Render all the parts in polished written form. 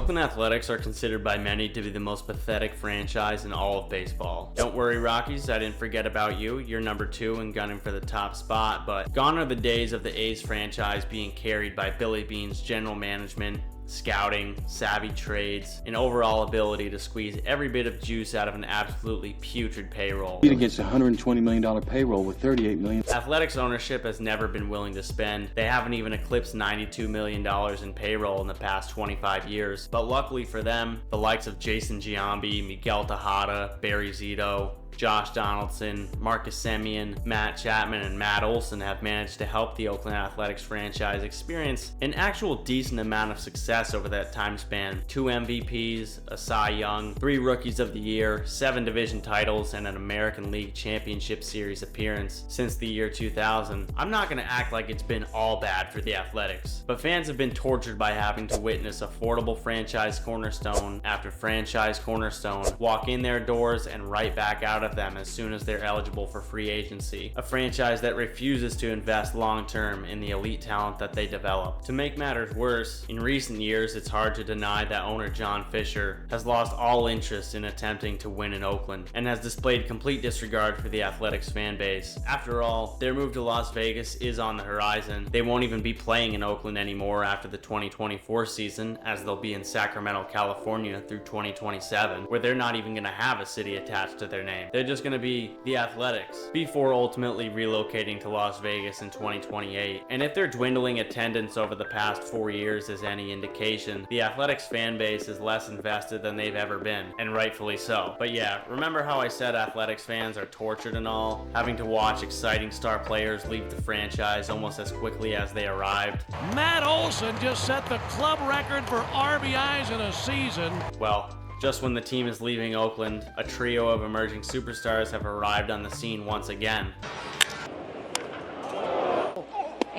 Oakland Athletics are considered by many to be the most pathetic franchise in all of baseball. Don't worry, Rockies, I didn't forget about you. You're number 2 and gunning for the top spot, but gone are the days of the A's franchise being carried by Billy Beane's general management, scouting, savvy trades, and overall ability to squeeze every bit of juice out of an absolutely putrid payroll. Against a $120 million payroll with $38 million. Athletics ownership has never been willing to spend. They haven't even eclipsed $92 million in payroll in the past 25 years. But luckily for them, the likes of Jason Giambi, Miguel Tejada, Barry Zito, Josh Donaldson, Marcus Semien, Matt Chapman, and Matt Olson have managed to help the Oakland Athletics franchise experience an actual decent amount of success over that time span. 2 MVPs, a Cy Young, 3 Rookies of the Year, 7 division titles, and an American League Championship Series appearance since the year 2000. I'm not going to act like it's been all bad for the Athletics, but fans have been tortured by having to witness affordable franchise cornerstone after franchise cornerstone walk in their doors and right back out of them as soon as they're eligible for free agency. A franchise that refuses to invest long-term in the elite talent that they develop. To make matters worse, in recent years it's hard to deny that owner John Fisher has lost all interest in attempting to win in Oakland and has displayed complete disregard for the Athletics fan base. After all, their move to Las Vegas is on the horizon. They won't even be playing in Oakland anymore after the 2024 season, as they'll be in Sacramento, California through 2027, where they're not even going to have a city attached to their name. They're just going to be the Athletics before ultimately relocating to Las Vegas in 2028. And if their dwindling attendance over the past 4 years is any indication, the Athletics fan base is less invested than they've ever been, and rightfully so. But yeah, remember how I said Athletics fans are tortured and all, having to watch exciting star players leave the franchise almost as quickly as they arrived? Matt Olson just set the club record for RBIs in a season. Well, just when the team is leaving Oakland, a trio of emerging superstars have arrived on the scene once again.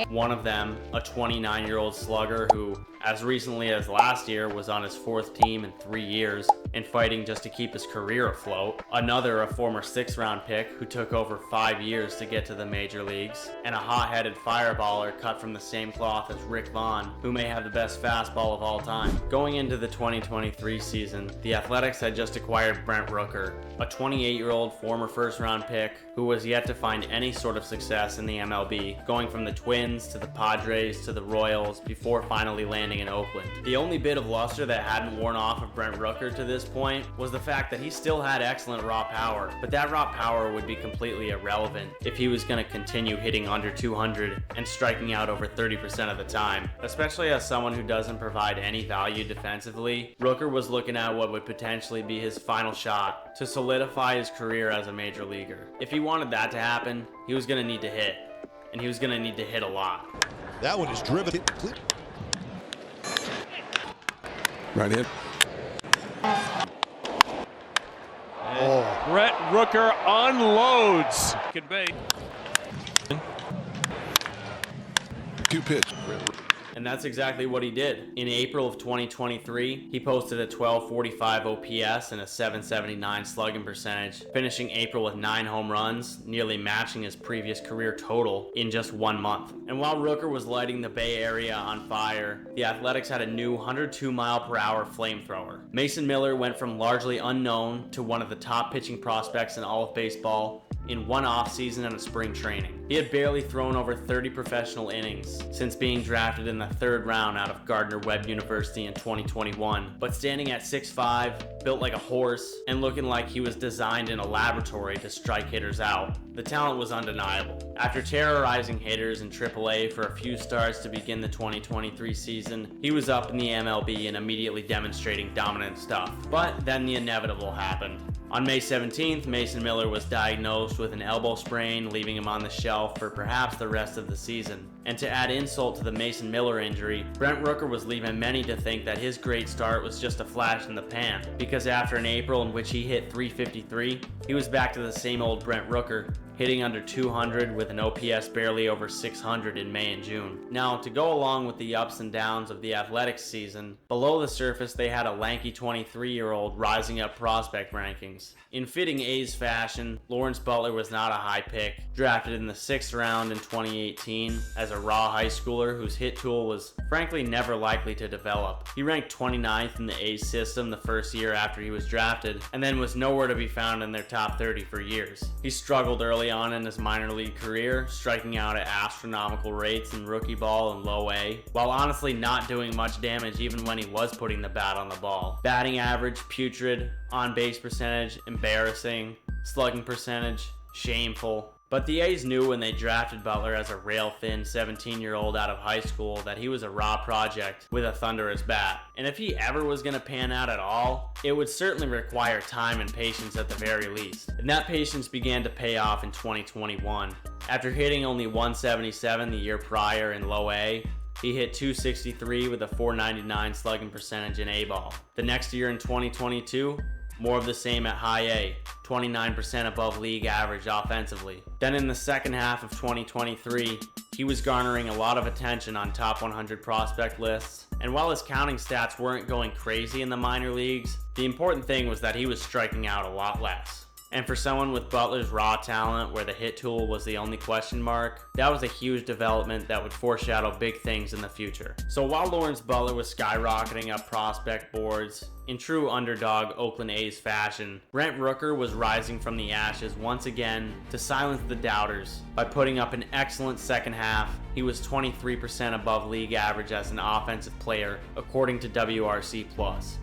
One of them, a 29-year-old slugger who, as recently as last year, was on his 4th team in 3 years and fighting just to keep his career afloat. Another, a former 6th-round pick who took over 5 years to get to the major leagues. And a hot-headed fireballer cut from the same cloth as Rick Vaughn, who may have the best fastball of all time. Going into the 2023 season, the Athletics had just acquired Brent Rooker, a 28-year-old former 1st-round pick who was yet to find any sort of success in the MLB, going from the Twins to the Padres to the Royals before finally landing in Oakland. The only bit of luster that hadn't worn off of Brent Rooker to this point was the fact that he still had excellent raw power, but that raw power would be completely irrelevant if he was going to continue hitting under 200 and striking out over 30% of the time. Especially as someone who doesn't provide any value defensively, Rooker was looking at what would potentially be his final shot to solidify his career as a major leaguer. If he wanted that to happen, he was going to need to hit, and he was going to need to hit a lot. That one is driven. Right in. Brent Rooker unloads. Convey. 2 pitch. And that's exactly what he did. In April of 2023, he posted a 1245 OPS and a 779 slugging percentage, finishing April with 9 home runs, nearly matching his previous career total in just 1 month. And while Rooker was lighting the Bay Area on fire, the Athletics had a new 102-mile-per-hour flamethrower. Mason Miller went from largely unknown to one of the top pitching prospects in all of baseball in one offseason and a spring training. He had barely thrown over 30 professional innings since being drafted in the 3rd round out of Gardner-Webb University in 2021, but standing at 6'5", built like a horse, and looking like he was designed in a laboratory to strike hitters out, the talent was undeniable. After terrorizing hitters in AAA for a few starts to begin the 2023 season, he was up in the MLB and immediately demonstrating dominant stuff. But then the inevitable happened. On May 17th, Mason Miller was diagnosed with an elbow sprain, leaving him on the shelf for perhaps the rest of the season. And to add insult to the Mason Miller injury, Brent Rooker was leaving many to think that his great start was just a flash in the pan, because after an April in which he hit .353, he was back to the same old Brent Rooker, hitting under 200 with an OPS barely over 600 in May and June. Now, to go along with the ups and downs of the Athletics season, below the surface they had a lanky 23-year-old rising up prospect rankings. In fitting A's fashion, Lawrence Butler was not a high pick, drafted in the 6th round in 2018 as a a raw high schooler whose hit tool was frankly never likely to develop. He ranked 29th in the A's system the first year after he was drafted, and then was nowhere to be found in their top 30 for years. He struggled early on in his minor league career, striking out at astronomical rates in rookie ball and low A, while honestly not doing much damage even when he was putting the bat on the ball. Batting average, putrid, on-base percentage, embarrassing, slugging percentage, shameful. But the A's knew when they drafted Butler as a rail-thin 17-year-old out of high school that he was a raw project with a thunderous bat. And if he ever was going to pan out at all, it would certainly require time and patience at the very least. And that patience began to pay off in 2021. After hitting only 177 the year prior in low A, he hit 263 with a 499 slugging percentage in A-ball. The next year in 2022, more of the same at high A, 29% above league average offensively. Then in the second half of 2023, he was garnering a lot of attention on top 100 prospect lists, and while his counting stats weren't going crazy in the minor leagues, the important thing was that he was striking out a lot less. And for someone with Butler's raw talent, where the hit tool was the only question mark, that was a huge development that would foreshadow big things in the future. So while Lawrence Butler was skyrocketing up prospect boards, in true underdog Oakland A's fashion, Brent Rooker was rising from the ashes once again to silence the doubters by putting up an excellent second half. He was 23% above league average as an offensive player, according to WRC+.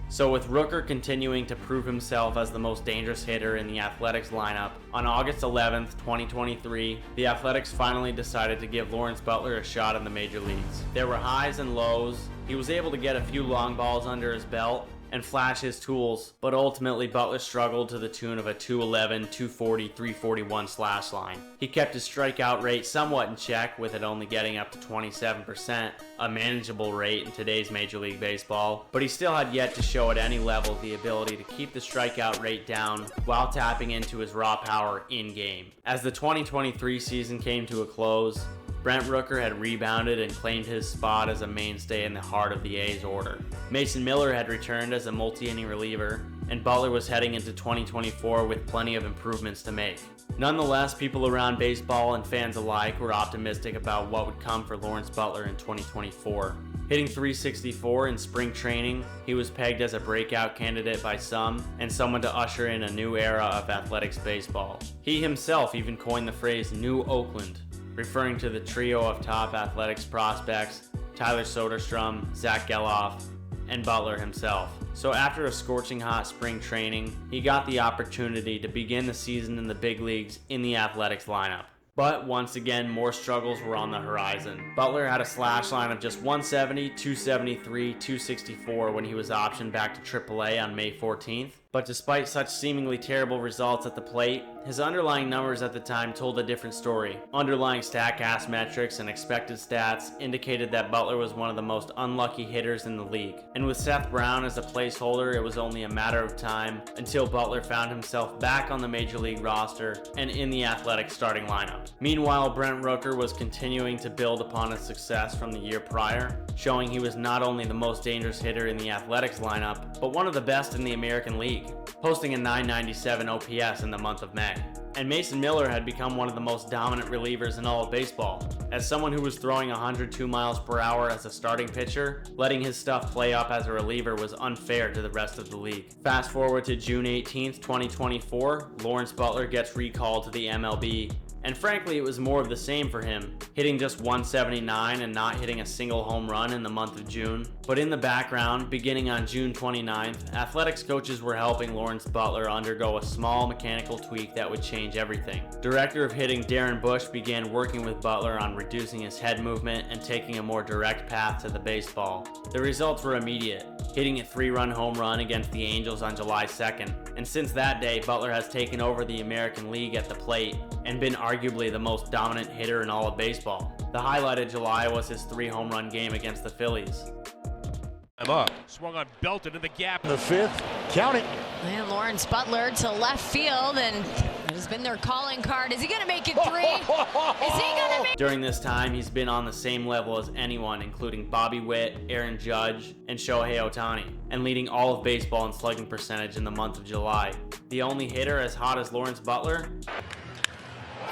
So with Rooker continuing to prove himself as the most dangerous hitter in the Athletics lineup, on August 11th, 2023, the Athletics finally decided to give Lawrence Butler a shot in the major leagues. There were highs and lows. He was able to get a few long balls under his belt and flash his tools, but ultimately Butler struggled to the tune of a 211, 240, 341 slash line. He kept his strikeout rate somewhat in check, with it only getting up to 27%, a manageable rate in today's Major League Baseball, but he still had yet to show at any level the ability to keep the strikeout rate down while tapping into his raw power in-game. As the 2023 season came to a close, Brent Rooker had rebounded and claimed his spot as a mainstay in the heart of the A's order. Mason Miller had returned as a multi-inning reliever, and Butler was heading into 2024 with plenty of improvements to make. Nonetheless, people around baseball and fans alike were optimistic about what would come for Lawrence Butler in 2024. Hitting .364 in spring training, he was pegged as a breakout candidate by some, and someone to usher in a new era of athletics baseball. He himself even coined the phrase "New Oakland," referring to the trio of top athletics prospects, Tyler Soderstrom, Zach Geloff, and Butler himself. So after a scorching hot spring training, he got the opportunity to begin the season in the big leagues in the Athletics lineup. But once again, more struggles were on the horizon. Butler had a slash line of just 170, 273, 264 when he was optioned back to AAA on May 14th. But despite such seemingly terrible results at the plate, his underlying numbers at the time told a different story. Underlying StatCast metrics and expected stats indicated that Butler was one of the most unlucky hitters in the league. And with Seth Brown as a placeholder, it was only a matter of time until Butler found himself back on the Major League roster and in the Athletics starting lineup. Meanwhile, Brent Rooker was continuing to build upon his success from the year prior, showing he was not only the most dangerous hitter in the Athletics lineup, but one of the best in the American League, posting a .997 OPS in the month of May. And Mason Miller had become one of the most dominant relievers in all of baseball. As someone who was throwing 102 miles per hour as a starting pitcher, letting his stuff play up as a reliever was unfair to the rest of the league. Fast forward to June 18th, 2024, Lawrence Butler gets recalled to the MLB. And frankly, it was more of the same for him, hitting just 179 and not hitting a single home run in the month of June. But in the background, beginning on June 29th, athletics coaches were helping Lawrence Butler undergo a small mechanical tweak that would change everything. Director of hitting Darren Bush began working with Butler on reducing his head movement and taking a more direct path to the baseball. The results were immediate, hitting a 3-run home run against the Angels on July 2nd. And since that day, Butler has taken over the American League at the plate and been arguably the most dominant hitter in all of baseball. The highlight of July was his 3-home run game against the Phillies. I'm up. Swung on, belted in the gap. The fifth. Count it. And Lawrence Butler to left field, and it has been their calling card. Is he going to make it 3? Is he going to make During this time, he's been on the same level as anyone, including Bobby Witt, Aaron Judge, and Shohei Ohtani, and leading all of baseball in slugging percentage in the month of July. The only hitter as hot as Lawrence Butler?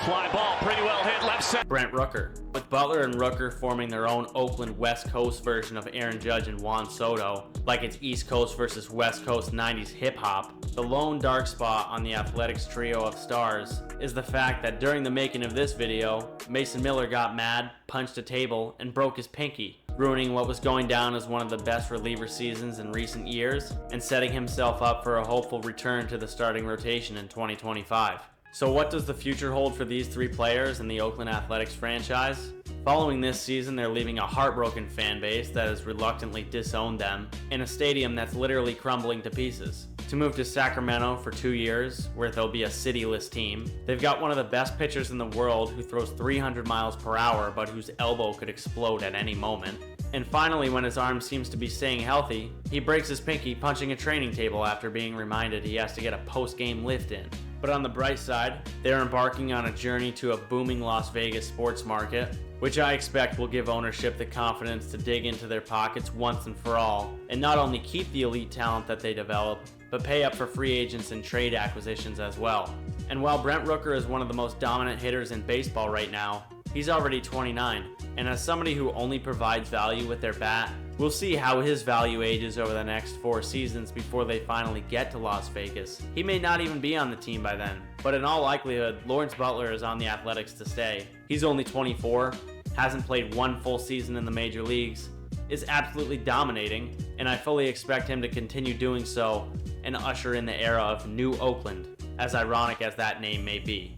Fly ball, pretty well hit left side. Brent Rooker. With Butler and Rooker forming their own Oakland West Coast version of Aaron Judge and Juan Soto, like it's East Coast versus West Coast 90s hip-hop, the lone dark spot on the Athletics trio of stars is the fact that during the making of this video, Mason Miller got mad, punched a table, and broke his pinky, ruining what was going down as one of the best reliever seasons in recent years, and setting himself up for a hopeful return to the starting rotation in 2025. So what does the future hold for these three players in the Oakland Athletics franchise? Following this season, they're leaving a heartbroken fan base that has reluctantly disowned them in a stadium that's literally crumbling to pieces. To move to Sacramento for 2 years, where they'll be a cityless team. They've got one of the best pitchers in the world who throws 300 miles per hour but whose elbow could explode at any moment. And finally, when his arm seems to be staying healthy, he breaks his pinky punching a training table after being reminded he has to get a post-game lift in. But on the bright side, they're embarking on a journey to a booming Las Vegas sports market, which I expect will give ownership the confidence to dig into their pockets once and for all, and not only keep the elite talent that they develop, but pay up for free agents and trade acquisitions as well. And while Brent Rooker is one of the most dominant hitters in baseball right now, he's already 29, and as somebody who only provides value with their bat, we'll see how his value ages over the next 4 seasons before they finally get to Las Vegas. He may not even be on the team by then, but in all likelihood, Lawrence Butler is on the Athletics to stay. He's only 24, hasn't played 1 full season in the major leagues, is absolutely dominating, and I fully expect him to continue doing so and usher in the era of New Oakland, as ironic as that name may be.